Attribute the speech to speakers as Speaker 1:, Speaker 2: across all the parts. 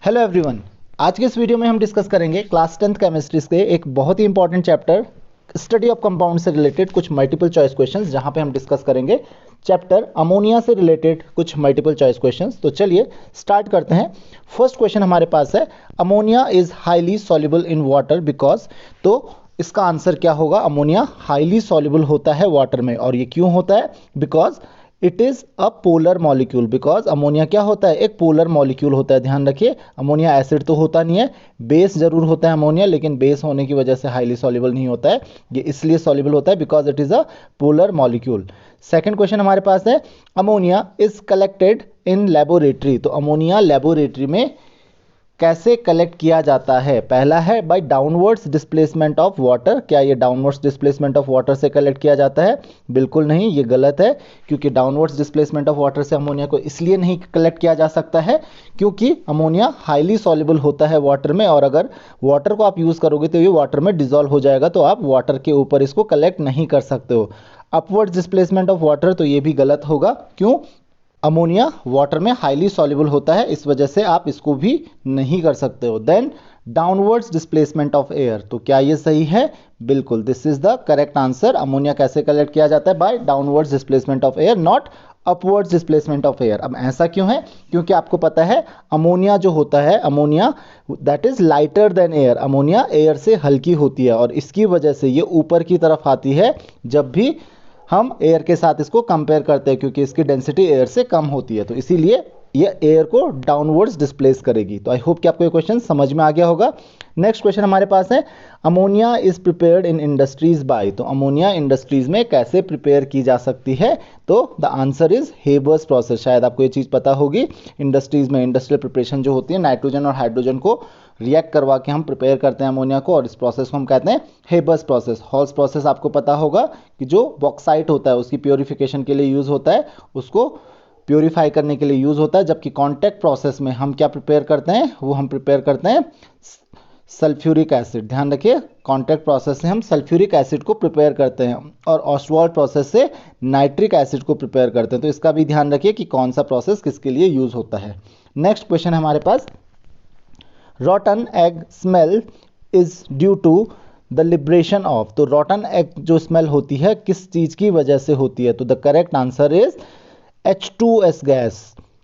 Speaker 1: Hello everyone. आज के इस वीडियो में हम डिस्कस करेंगे क्लास 10th केमिस्ट्री के एक बहुत ही important chapter study of compound से रिलेटेड कुछ मल्टीपल चॉइस क्वेश्चंस, जहां पे हम डिस्कस करेंगे चैप्टर अमोनिया से रिलेटेड कुछ मल्टीपल चॉइस क्वेश्चंस। तो चलिए स्टार्ट करते हैं। फर्स्ट क्वेश्चन हमारे पास है, ammonia is highly soluble in water because. तो इसका आंसर क्या होगा? अमोनिया हाईली सॉल्युबल होता है वाटर में, और ये क्यों होता है? Because it is a polar molecule. Because ammonia क्या होता है? एक पोलर मॉलिक्यूल होता है। ध्यान रखिए, अमोनिया एसिड तो होता नहीं है, बेस जरूर होता है अमोनिया, लेकिन बेस होने की वजह से हाईली सॉल्युबल नहीं होता है। ये इसलिए सॉल्युबल होता है because it is a polar molecule. Second question हमारे पास है, ammonia is collected in laboratory. तो अमोनिया लेबोरेटरी में कैसे कलेक्ट किया जाता है? पहला है by downwards displacement of water. क्या ये डाउनवर्ड्स डिस्प्लेसमेंट ऑफ वाटर से कलेक्ट किया जाता है? बिल्कुल नहीं, ये गलत है, क्योंकि डाउनवर्ड्स डिस्प्लेसमेंट ऑफ वाटर से अमोनिया को इसलिए नहीं कलेक्ट किया जा सकता है क्योंकि अमोनिया हाईली सॉल्युबल होता है वाटर में, और अगर वाटर को आप यूज़ करोगे तो ये वाटर में डिजोल्व हो जाएगा, तो आप वाटर के ऊपर इसको कलेक्ट नहीं कर सकते हो। अपवर्ड्स डिस्प्लेसमेंट ऑफ वाटर, तो ये भी गलत होगा। क्यों? अमोनिया वाटर में हाईली सॉल्युबल होता है, इस वजह से आप इसको भी नहीं कर सकते हो। Then downwards displacement of air, तो क्या ये सही है? बिल्कुल, this is the correct answer. Ammonia कैसे कलेक्ट किया जाता है? By downwards displacement of air, not upwards displacement of air. अब ऐसा क्यों है? क्योंकि आपको पता है अमोनिया जो होता है, ammonia that is lighter than air. Ammonia air से हल्की होती है, और इसकी वजह से ये ऊपर की तरफ आती है जब भी हम एयर के साथ इसको कंपेयर करते हैं, क्योंकि इसकी डेंसिटी एयर से कम होती है, तो इसीलिए ये एयर को डाउनवर्ड्स डिस्प्लेस करेगी। तो आई होप कि आपको ये क्वेश्चन समझ में आ गया होगा। नेक्स्ट क्वेश्चन हमारे पास है, ammonia is prepared in industries by. तो अमोनिया इंडस्ट्रीज में कैसे प्रिपेयर की जा सकती है? तो the answer is Haber's process. शायद आपको ये चीज़ पता होगी, इंडस्ट्रीज में इंडस्ट्रियल प्रिपरेशन जो होती है, नाइट्रोजन और हाइड्रोजन को रिएक्ट करवा के हम प्रिपेयर करते हैं अमोनिया को, और इस प्रोसेस को हम कहते हैं हेबर्स प्रोसेस। हॉल्स प्रोसेस आपको पता होगा कि जो बॉक्साइट होता है उसकी प्योरिफिकेशन के लिए यूज़ होता है, उसको प्योरीफाई करने के लिए यूज़ होता है, जबकि कॉन्टैक्ट प्रोसेस में हम क्या प्रिपेयर करते हैं? वो हम प्रिपेयर करते हैं सल्फ्यूरिक एसिड। ध्यान रखिए, कॉन्टैक्ट प्रोसेस से हम सल्फ्यूरिक एसिड को प्रिपेयर करते हैं, और ऑस्वाल्ड प्रोसेस से नाइट्रिक एसिड को प्रिपेयर करते हैं। तो इसका भी ध्यान रखिए कि कौन सा प्रोसेस किसके लिए यूज़ होता है। नेक्स्ट क्वेश्चन है हमारे पास, rotten egg smell is due to the liberation of. तो रॉटन एग जो स्मेल होती है किस चीज़ की वजह से होती है? तो the correct answer is H2S gas,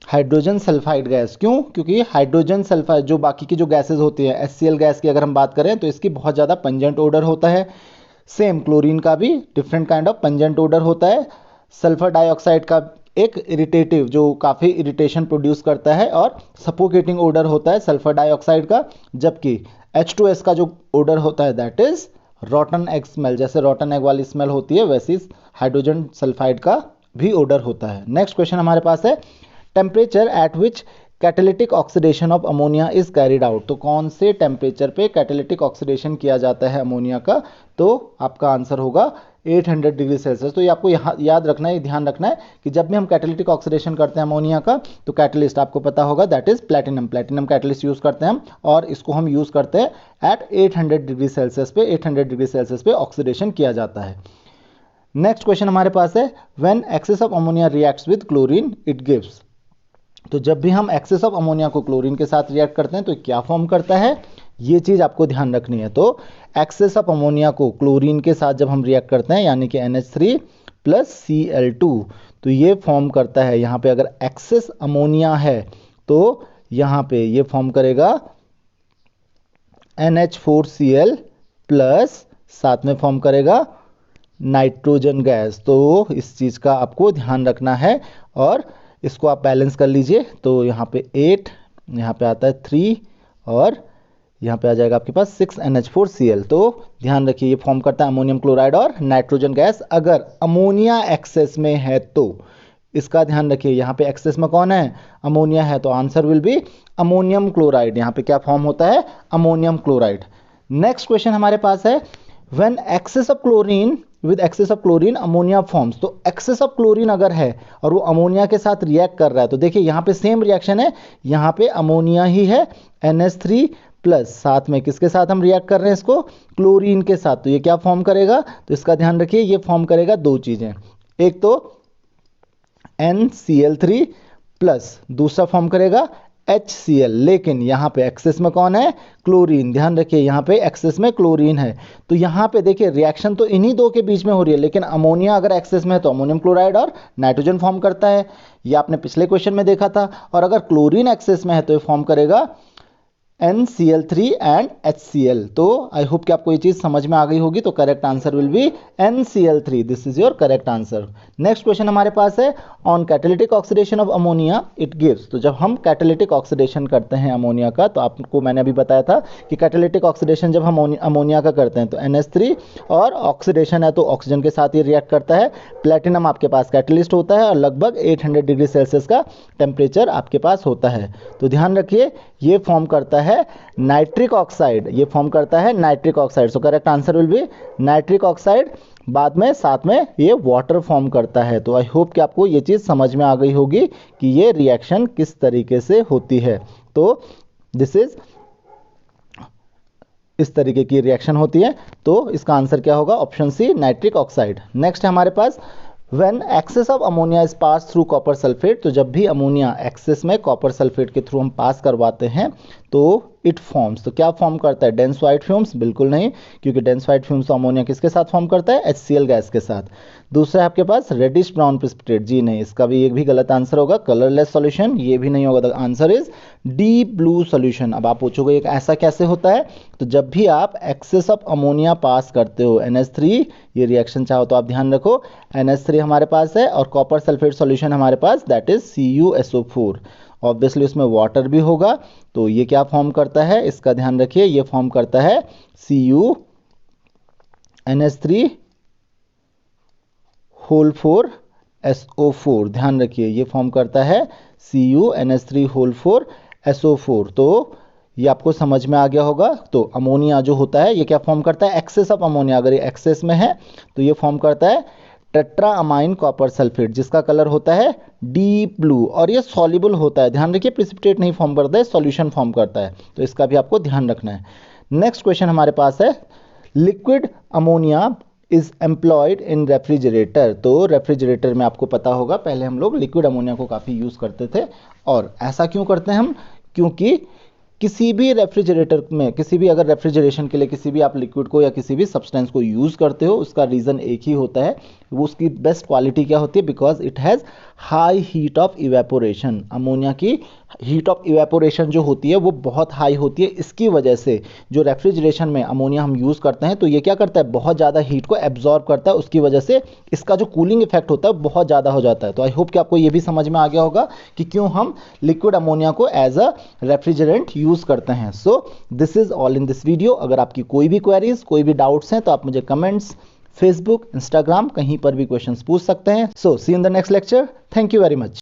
Speaker 1: hydrogen sulphide gas. क्यों? क्योंकि हाइड्रोजन सल्फाइड जो बाकी की जो गैसेज होती हैं, HCl गैस की अगर हम बात करें तो इसकी बहुत ज़्यादा पंजेंट ओडर होता है। सेम क्लोरीन का भी different kind of pungent odour होता है। सल्फर डाइऑक्साइड का एक इरिटेटिव जो काफ़ी इरिटेशन प्रोड्यूस करता है और सफोकेटिंग ओडर होता है सल्फर डाइऑक्साइड का, जबकि H2S का जो ओडर होता है दैट इज रॉटन एग स्मेल। जैसे रॉटन एग वाली स्मेल होती है, वैसी हाइड्रोजन सल्फाइड का भी ओडर होता है। नेक्स्ट क्वेश्चन हमारे पास है, temperature at which catalytic oxidation of ammonia is carried out. तो कौन से टेम्परेचर पे कैटालिटिक ऑक्सीडेशन किया जाता है अमोनिया का? तो आपका आंसर होगा 800 डिग्री सेल्सियस। तो ये आपको यहाँ याद रखना है, ध्यान रखना है कि जब भी हम कैटालिटिक ऑक्सीडेशन करते हैं अमोनिया का, तो कैटलिस्ट आपको पता होगा that is platinum. Platinum catalyst use करते हैं हम, और इसको हम यूज़ करते हैं एट 800 डिग्री सेल्सियस पे। 800 डिग्री सेल्सियस पे ऑक्सीडेशन किया जाता है। नेक्स्ट क्वेश्चन हमारे पास है, when excess of ammonia reacts with chlorine it gives. तो जब भी हम एक्सेस ऑफ अमोनिया को क्लोरीन के साथ रिएक्ट करते हैं तो क्या फॉर्म करता है? ये चीज़ आपको ध्यान रखनी है। तो एक्सेस ऑफ अमोनिया को क्लोरीन के साथ जब हम रिएक्ट करते हैं, यानी कि NH3 प्लस Cl2, तो ये फॉर्म करता है, यहाँ पे अगर एक्सेस अमोनिया है तो यहाँ पे ये फॉर्म करेगा NH4Cl प्लस, साथ में फॉर्म करेगा नाइट्रोजन गैस। तो इस चीज़ का आपको ध्यान रखना है, और इसको आप बैलेंस कर लीजिए। तो यहाँ पे 8, यहाँ पे आता है 3, और यहाँ पे आ जाएगा आपके पास 6 NH4Cl। तो ध्यान रखिए, ये फॉर्म करता है अमोनियम क्लोराइड और नाइट्रोजन गैस। अगर अमोनिया एक्सेस में है तो इसका ध्यान रखिए, यहाँ पे एक्सेस में कौन है? अमोनिया है, तो answer will be ammonium chloride. यहाँ पे क्या फॉर्म होता है? Ammonium chloride. नेक्स्ट क्वेश्चन हमारे पास है, when excess of chlorine with excess of chlorine ammonia forms. तो एक्सेस ऑफ क्लोरीन अगर है और वो अमोनिया के साथ रिएक्ट कर रहा है, तो देखिए यहाँ पे सेम रिएक्शन है, यहाँ पे अमोनिया ही है NH3 प्लस, साथ में किसके साथ हम रिएक्ट कर रहे हैं इसको? क्लोरीन के साथ। तो ये क्या फॉर्म करेगा? तो इसका ध्यान रखिए, ये फॉर्म करेगा दो चीज़ें, एक तो NCl3 प्लस, दूसरा फॉर्म करेगा HCl, लेकिन यहाँ पे एक्सेस में कौन है, क्लोरीन। ध्यान रखिए यहाँ पे एक्सेस में क्लोरीन है, तो यहाँ पे देखिए रिएक्शन तो इन्हीं दो के बीच में हो रही है, लेकिन अमोनिया अगर एक्सेस में है तो अमोनियम क्लोराइड और नाइट्रोजन फॉर्म करता है, ये आपने पिछले क्वेश्चन में देखा था। और अगर क्लोरीन एक्सेस में है तो ये फॉर्म करेगा NCl3 एंड HCl। तो आई होप कि आपको ये चीज समझ में आ गई होगी। तो correct answer will be NCl3, this is your correct answer. Next question हमारे पास है on catalytic oxidation of ammonia it gives. तो जब हम कैटालिटिक ऑक्सीडेशन करते हैं अमोनिया का, तो आपको मैंने अभी बताया था कि कैटालिटिक ऑक्सीडेशन जब हम अमोनिया का करते हैं तो NH3 और ऑक्सीडेशन है तो ऑक्सीजन के साथ ये रिएक्ट करता है। प्लेटिनम आपके पास कैटलिस्ट होता है और लगभग 800 डिग्री सेल्सियस का टेम्परेचर आपके पास होता है। तो ध्यान रखिए ये फॉर्म करता है नाइट्रिक ऑक्साइड, ये फॉर्म करता है nitric oxide. So correct answer will be nitric oxide. बाद में साथ में ये वाटर फॉर्म करता है। तो आई होप कि आपको ये चीज़ समझ में आ गई होगी कि ये रिएक्शन किस तरीके से होती है। तो दिस इज इस तरीके की रिएक्शन होती है। तो इसका आंसर क्या होगा, option C nitric oxide. Next है हमारे पास When excess of ammonia is passed through copper sulfate, तो जब भी अमोनिया एक्सेस में कॉपर सल्फेट के थ्रू हम पास करवाते हैं तो इट फॉर्म्स, तो क्या फॉर्म करता है, डेंस वाइट फ्यूम्स? बिल्कुल नहीं, क्योंकि डेंस वाइट फ्यूम्स तो अमोनिया किसके साथ फॉर्म करता है, HCl गैस के साथ। दूसरा है आपके पास रेडिश ब्राउन प्रेसिपिटेट, जी नहीं, इसका भी एक भी गलत आंसर होगा। कलरलेस सॉल्यूशन, ये भी नहीं होगा। The answer is deep blue solution. अब आप पूछोगे एक ऐसा कैसे होता है, तो जब भी आप एक्सेस ऑफ अमोनिया पास करते हो NH3, ये रिएक्शन चाहो तो आप ध्यान रखो NH3 हमारे पास है और कॉपर सल्फेट सॉल्यूशन हमारे पास दैट इज CuSO4। ऑब्वियसली उसमें वाटर भी होगा, तो ये क्या फॉर्म करता है, इसका ध्यान रखिए, ये फॉर्म करता है CuNH3 होल 4 SO4। ध्यान रखिए ये फॉर्म करता है CuNH3 होल 4 SO4। तो ये आपको समझ में आ गया होगा। तो अमोनिया जो होता है ये क्या फॉर्म करता है, एक्सेस ऑफ अमोनिया, अगर ये एक्सेस में है तो ये फॉर्म करता है टेट्रा अमाइन कॉपर सल्फेट, जिसका कलर होता है डीप ब्लू, और ये सॉल्युबल होता है। ध्यान रखिए प्रेसिपिटेट नहीं फॉर्म करता है, सॉल्यूशन फॉर्म करता है, तो इसका भी आपको ध्यान रखना है। नेक्स्ट क्वेश्चन हमारे पास है liquid ammonia is employed in refrigerator. तो रेफ्रिजरेटर में आपको पता होगा पहले हम लोग लिक्विड अमोनिया को काफ़ी यूज़ करते थे, और ऐसा क्यों करते हैं हम, क्योंकि किसी भी रेफ्रिजरेटर में, किसी भी अगर रेफ्रिजरेशन के लिए किसी भी आप लिक्विड को या किसी भी सब्सटेंस को यूज़ करते हो, उसका रीज़न एक ही होता है, वो उसकी बेस्ट क्वालिटी क्या होती है, because it has high heat of evaporation. Ammonia की हीट ऑफ इवेपोरेशन जो होती है वो बहुत हाई होती है। इसकी वजह से जो रेफ्रिजरेशन में अमोनिया हम यूज़ करते हैं तो ये क्या करता है, बहुत ज़्यादा हीट को एब्जॉर्ब करता है, उसकी वजह से इसका जो कूलिंग इफेक्ट होता है बहुत ज़्यादा हो जाता है। तो आई होप कि आपको ये भी समझ में आ गया होगा कि क्यों हम लिक्विड अमोनिया को एज अ रेफ्रिजरेंट यूज़ करते हैं। So this is all in this video. अगर आपकी कोई भी क्वेरीज, कोई भी डाउट्स हैं तो आप मुझे कमेंट्स, फेसबुक, इंस्टाग्राम, कहीं पर भी क्वेश्चंस पूछ सकते हैं। So see in the next lecture. Thank you very much.